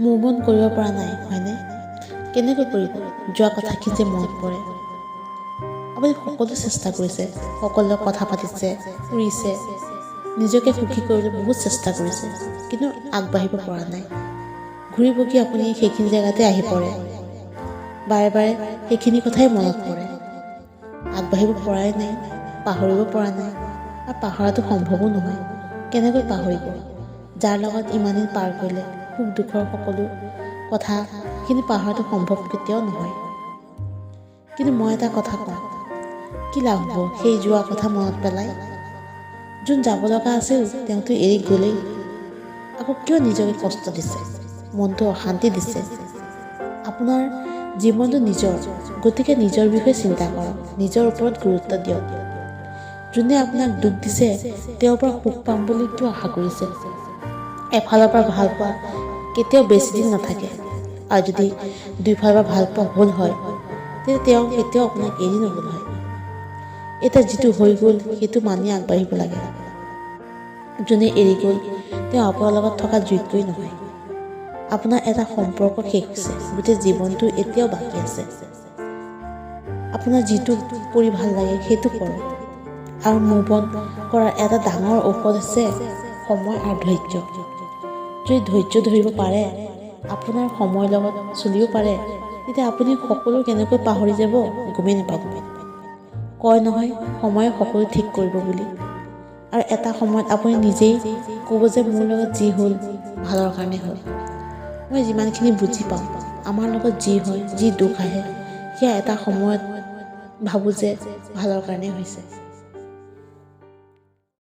Move on কৰিব পৰা নাই হয়নে? কেনেকৈ কৰিব? যোৱা কথাখিনি যে মনত পৰে। আপুনি সকলো চেষ্টা কৰিছে, সকলোৰে কথা পাতিছে, ফুৰিছে, নিজকে সুখী কৰিবলৈ বহুত চেষ্টা কৰিছে, কিন্তু আগবাঢ়িব পৰা নাই। ঘূৰি পকি আপুনি সেইখিনি জেগাতে আহি পৰে, বাৰে বাৰে সেইখিনি কথাই মনত পৰে। আগবাঢ়িব পৰাই নাই, পাহৰিব পৰা নাই, আৰু পাহৰাটো সম্ভৱো নহয়। কেনেকৈ পাহৰিব? যাৰ লগত ইমান দিন পাৰ কৰিলে, সুখ দুখৰ সকলো কথা, সেইখিনি পাহৰাটো সম্ভৱ কেতিয়াও নহয়। কিন্তু মই এটা কথা কওঁ, কি লাভ হ'ব সেই যোৱা কথা মনত পেলাই? যোন যাব লগা আছিল তেওঁতো এৰি গ'লেই, আকৌ কিয় নিজকে কষ্ট দিছে, মনটো অশান্তি দিছে? আপোনাৰ জীৱনটো নিজৰ, গতিকে নিজৰ বিষয়ে চিন্তা কৰক, নিজৰ ওপৰত গুৰুত্ব দিয়ক। যোনে আপোনাক দুখ দিছে তেওঁৰ পৰা সুখ পাম বুলি কিয় আশা কৰিছে? এফালৰ পৰা ভাল পোৱা কেতিয়াও বেছি দিন নাথাকে, আৰু যদি দুইফালৰ পৰা ভাল পোৱা হ'ল হয় তেতিয়া তেওঁ কেতিয়াও আপোনাক এৰি নগ'ল হয়। এতিয়া যিটো হৈ গ'ল সেইটো মানি আগবাঢ়িব লাগে। যোনে এৰি গ'ল তেওঁ আপোনাৰ লগত থকা যোগ্যই নহয়। আপোনাৰ এটা সম্পৰ্ক শেষ হৈছে, গোটেই জীৱনটো এতিয়াও বাকী আছে। আপোনাৰ যিটো কৰি ভাল লাগে সেইটো কৰক, আৰু মুভ অন কৰাৰ এটা ডাঙৰ ঔষধ আছে সময় আৰু ধৈৰ্য। যদি ধৈৰ্য ধৰিব পাৰে, আপোনাৰ সময়ৰ লগত চলিব পাৰে, তেতিয়া আপুনি সকলো কেনেকৈ পাহৰি যাব গমেই নাপাব। কয় নহয় সময়ে সকলো ঠিক কৰিব বুলি, আৰু এটা সময়ত আপুনি নিজেই ক'ব যে মোৰ লগত যি হ'ল ভালৰ কাৰণে হ'ল। মই যিমানখিনি বুজি পাওঁ, আমাৰ লগত যি হয়, যি দুখ আহে, সেয়া এটা সময়ত ভাবোঁ যে ভালৰ কাৰণেই হৈছে।